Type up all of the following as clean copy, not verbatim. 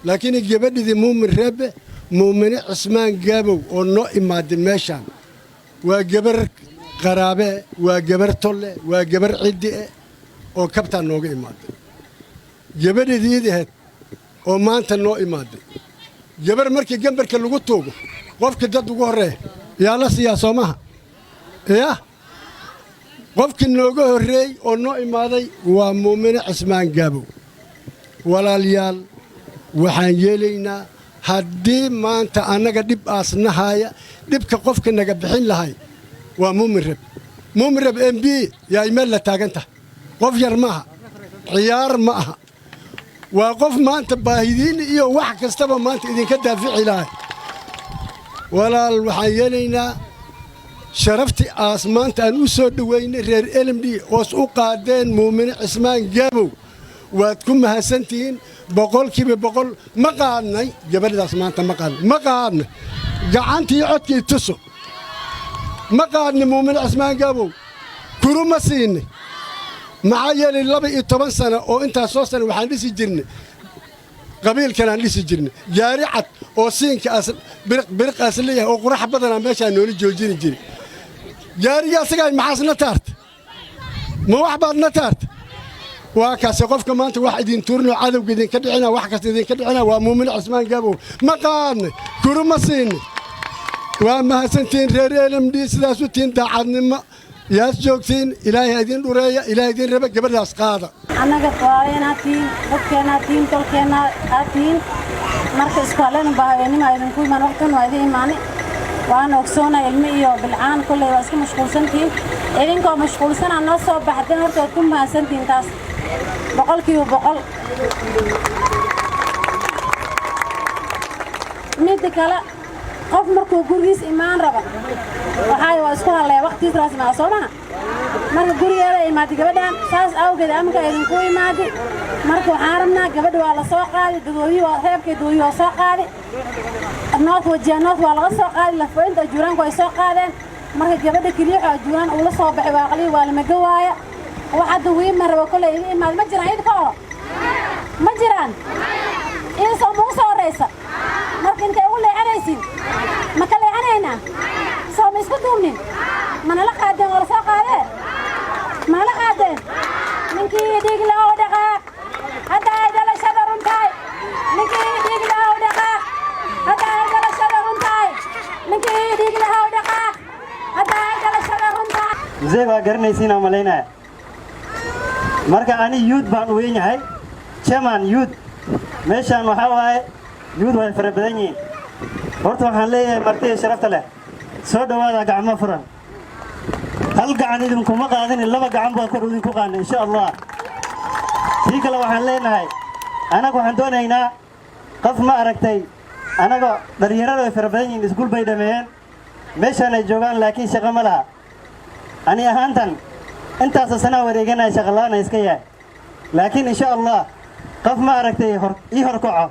لكن الجبل ذي مؤمن ربه مؤمن عثمان جابوا ونو إماد المشان وجبر قرابة وجبر طلة وجبر عدة وكبتان نو إماد جبل ذي ده وما أنت نو إماد جبر مركي جنبر كلو توجو وفك جد وجوره يا الله سيا سماه يا وفك نوجو الري ونو إمادي ومؤمن عثمان جابوا ولا ليال waxaan yeelaynaa haddii maanta annaga dhib aasnahaya dhibka qofka naga bixin lahay waa muumin rab mb yaa imeel la taaganta qof yar maaha ciyaar ma aha waa qof maanta baahidiin iyo wax kastaba maanta idinka daafici lahay walaal waxaan yeelaynaa sharaftii aas maanta aan u soo dhaweynay reer LMD oos u qaadeen muumin cismaan gaabow waad ku mahadsantihiin boqolkiiba boqol ma qaadnay gabadhaas maanta ma qaadnay gacantii codkii tuso ma qaadnay muumin cismaan gaabow kuru ma siinay maxaa yeelay 12 sano oo intaas soo sano waxaan dhisi jirnay qabiilkan aan dhisi jirnay gaari cad oo siinka birqaas leeyahay oo qurax badan meeshaan nooli joojin jiray gaariga asaga maxaasna taart ma wax baad na taart waa kaas qofka maanta wax idin tuurno cadawga idin ka dhicina wax kasta idin ka dhicina waa muumin cismaan gaabow ma qaadnay kuru ma siinay waa mahadsantiin reer LMD sidaas u tiin daacadnimo yaas joogtiin ilaahay idin dhureeya ilaahay idin raba gabadhaas qaada anaga qaadanaatiin dadkeenaatiin tolkeenaatiin marka iskaalana baahaynima idin ku iman waqtan waa idin imaani waan ogsoona ilmi iyo bilcaan kulay waa iska mashquulsantiin idinkoo mashquulsan aan noo soo baxdeen horta ku mahadsantiin taas boqolkiiba boqol mid kale qof markuu gurigiis imaan raba waa isku halay waqtiis raasmaa Soomaha marka gurigeeda imaadi gabadhan saas awgeed amka idinku imaadi marka waxaan rabnaa gabadha waa la soo qaadi dadooyi waa heebkay dooyi waa soo qaadi nood wajahnood waa laga soo qaadi lafoynta juuraanku ay soo qaadeen marka gabadha kaliya juuraan uu la soo baxay waaqli waa la magawaaya waxaad weey maraba kulay imaad ma jiraan idin koo ma jiraan in soo muu soo reeysa marka intee u leecanaysin ma kale leecanayna soo ma isku duubnin mana la qaadeen wala soo qaadeen ma la qaadeen ninkii dhig la oo dhaqaaq hadda ay dhalashada runtaay ninkii dhig la oo dhaqaaq hadda ay dhalashada runtaay ninkii dhig la oo dhaqaaq hadda ay dhalashada runtaay zeeba garanaysiina maleynaa marka ani youth baan u weynahay chairman youth meeshan waxa waaye youth way fara badan yihiin horta waxaan leeyahay martida sharafta leh soo dhawaada gacmo furan hal gacan idinku ma qaadin laba gacan baa kor idinku qaadin insha Allah si kale waxaan leenahay anagu waxaan doonaynaa qof ma aragtay anaga dhalinyarada way fara badan yihiin iskuul bay dhameeyeen meeshan ay joogaan laakiin shaqo ma laha ani ahaantan intaas sana wareeganay shaqo la'aan iska yahay laakiin insha Allah qof ma aragtay hor kaco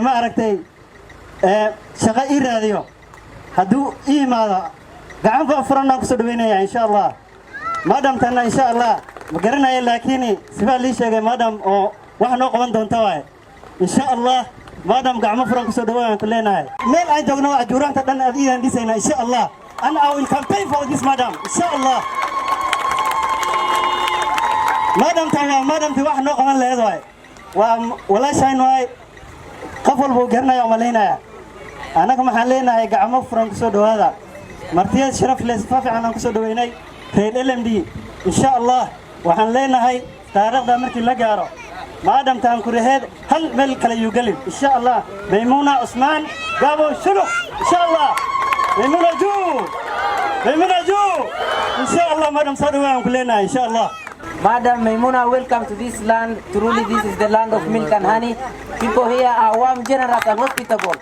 ma aragtay shaqo ii raadiyo hadduu ii imaado gacan baa furan ku soo dhaweynaya insha Allah madam tan insha Allah ma garanayo laakiin sibaa lii sheegay madam oo wax noo qaban doonto waay insha Allah madam gacmo furan ku soo dhaweeyaan ku leenahay meel ay joogno ajuuraanta dhan adiidan dhisayna insha Allah and I will campaign for this madam insha Allah madam tan madam ti wax noo qaban leedahay waa walaashayn waay qof walba garanayo maleynaya anaga maxaan leenahay gacmo furan ku soo dhawaada martiyada sharaf leh fiican aan ku soo dhaweynay reer LMD insha Allah waxaan leenahay taariikhda markii la gaaro madam tan ku rehed hal meel kale yu galin insha Allah Maymuna Usman Gabo Shulu insha Allah Maymuna Ju insha Allah madam soo dhawaan ku leenahay insha Allah Madam Maimuna, welcome to this land. Truly, this is the land of milk and honey. People here are warm, generous, and hospitable.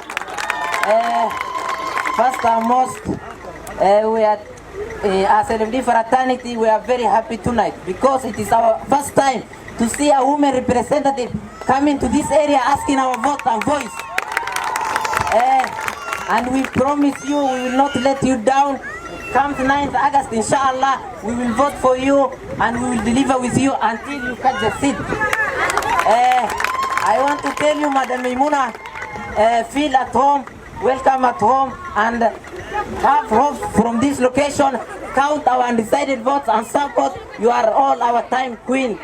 First and most, we are, as LMD fraternity, we are very happy tonight because it is our first time to see a woman representative coming to this area asking our vote and voice. And we promise you we will not let you down. Come 9th August, inshallah, we will vote for you and we will deliver with you until you catch the seat. I want to tell you, Madam Maimuna, feel at home, welcome at home, and have hope from this location. Count our undecided votes and support. You are all our time queen.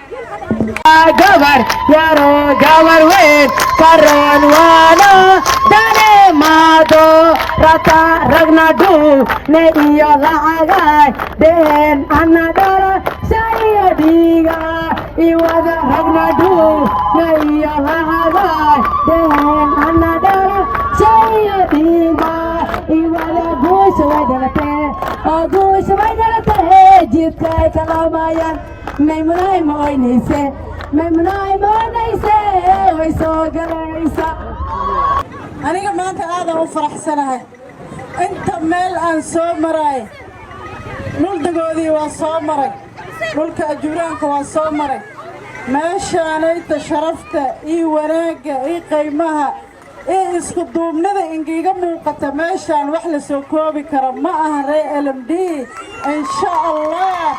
Gabar yaro gabar wait karan wala dane mado rata ragna du ne iyo lagai den anadara saya diga iwada ragna du ne iyo lagai den anadara saya diga iwada gus wadate gus wadate jitka kalamayan Maimuna moynayse Maimuna moynayse way soo galaysa aniga maanta aad u faraxsanahay inta meel aan soo maray dhuldagoodii waa soo maray dhulka ajuuraanka waa soo maray meeshaanayta sharafta iyo wanaagga iyo qiimaha iyo isku duubnida ingiga muuqata meeshaan wax la soo koobi karo ma aha reer LMD insha Allah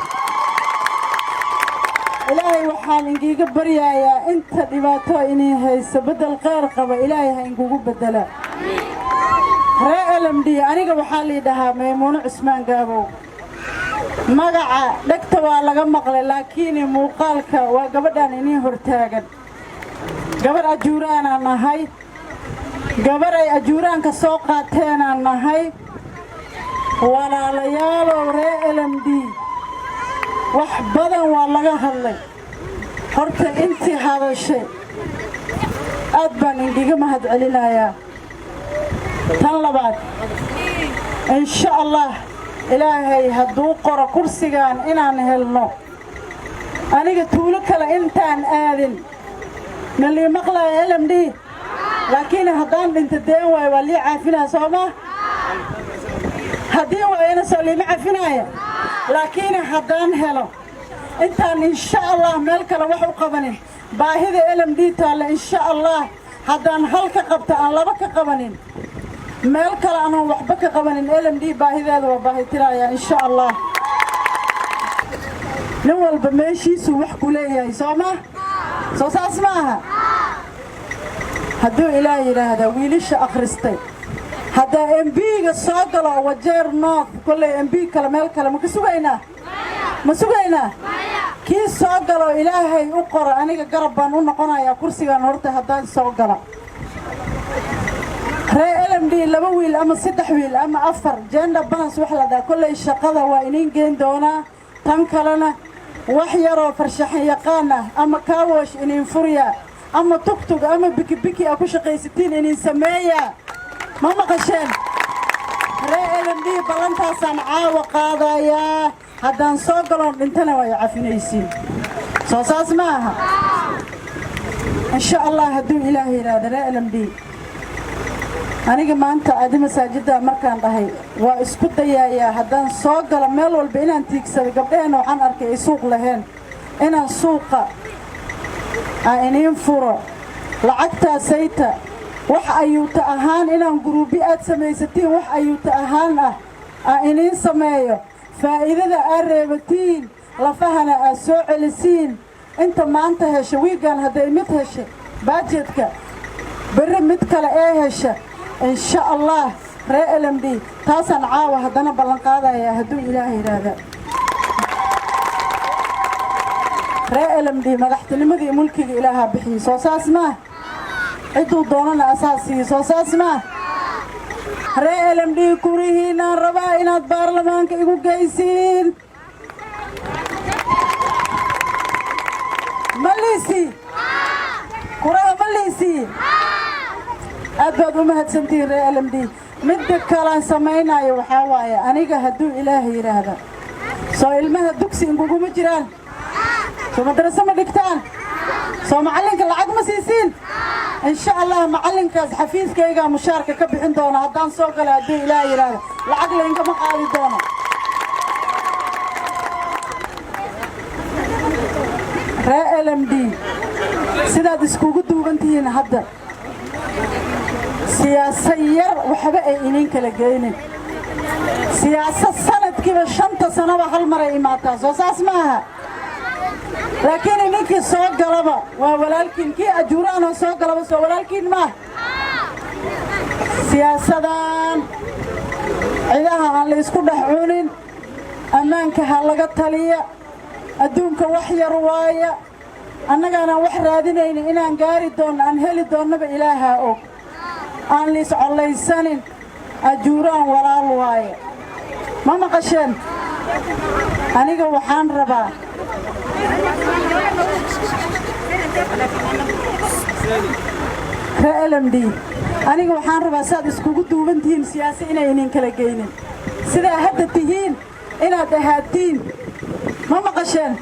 إلهي وحال إنجيك بريايا أنت دباتو إني هاي سبدل غير قبا إلهي هاي إنجوك بدلا رأي LMD أنيك وحالي دها ميمون عثمان قابو مقع دكتوا لغا مقل لكن موقالك وقبدان إني هرتاقن قبر أجوران أنا هاي قبر أجوران كسوقاتين أنا هاي ولا ليالو رأي LMD wax badan waa laga hadlay horta intii hadashay aad baan idiga mahad celinayaa tan labaad insha Allah ilaahay hadduu qoro kursigan inaan helno aniga tuulo kale intaan aadin nali maqlay LMD laakiin haddaan dhinta deen way waa lii caafinaa sooma haddii waayna soo lii caafinaya لكن حدان هلا انت ان شاء الله ملك لو wax u qabanin baahida LMD taala in sha Allah hadaan halka qabta aan laba ka qabanin meel kale aan waxba ka qabanin LMD baahideeda waa baahi tiraya in sha Allah nin walba meeshiisu wax ku leeyahay sooma soo saas maaha hadduu ilaahay yiraahdo wiilasha akhristay هذا MB الصادرة وجير ناف كل MB كلام الكلام كسوينا ما سوينا كي صادرة إلهي أقرأ أنا جرب بنون قنا يا كرسي أنا هرت هذا الصادرة رأي LMD لبويل أما صدحويل أما أفر جند بنس وحلا ده كل الشقة وإنين جين دونا تنكلنا وحيرو فرشح يقانا أما كاوش إنين فريا أما تكتك أما بكي بكي أكو شقي 60 إنين سمايا ماما قشين رأي LMD بلانتا سمعا وقاضايا هدان صوقلون انتنا ويعافين يسين صوصاص معها ان شاء الله هدو إلهي هذا رأي LMD أنا كما أنت أدي مساجدة مركان رهي واسكت يا هدان صوقل ميل والبين أنتيك سوي قبلين وعن أركي سوق لهن إنا سوق إنين فرو لعقتا سيتا wax ayuu ta ahaan inaan gruubi aad samaysatiin wax ayuu ta ahaan ineen sameeyo faa'iidada aad reebatiin lafahana aad soo celisiin inta maanta hesha wiigan haday mid hesha budgetka bari mid kale ee hesha insha Allah ree LMD taasan caawa hadana ballan qaadaya hadduu ilaahay yiraahdo ree LMD madaxtinimadii mulkiga ilaaha bixiyo soo saas ma عدو دوننا أساسي سوساس ما رأي LMD كوريهنا ربائنا البرلمان كيقو جايسين مليسي كوريها مليسي أدباد ومهد سنتين رأي LMD مدك كلان سمينا يوحاوايا أنيقا هدو إلهي هذا سو المهد دوكسي انقوقو مجران سو مدرسة ما دكتان سو معلنك العقد ما سيسين إن شاء الله معلنك حفيز كيجا مشاركة كبحين دونا هدان سوق لا دي لا يراد العقد إنك ما قاعد دونا رأي LMD سيدا دسكوكو دوبنتين هدا سياسة ير وحبا إنين كلا جاينين سياسة سنة كيف شنطة سنة وحالمرة إيماتا سوساس ماها لكن إنك سوق قلبا ولكن كي أجوران سوق قلبا ولكن ما سياسة دان عيدها عن اللي يسكو دحعونين أمانك هالغا تالية أدونك وحي رواية أنك أنا وحرادين إنان قاري دون أن هلي دون نبا إلها أوك أن ليس علي سنين أجوران ولا رواية ما مقشن أنيق وحان ربا كLMD أنيق وحان ربا ساد اسكوكو دوبنتين سياسي إنا إنين كلا جينين سيدا هدتهين إنا دهاتين ما مقشن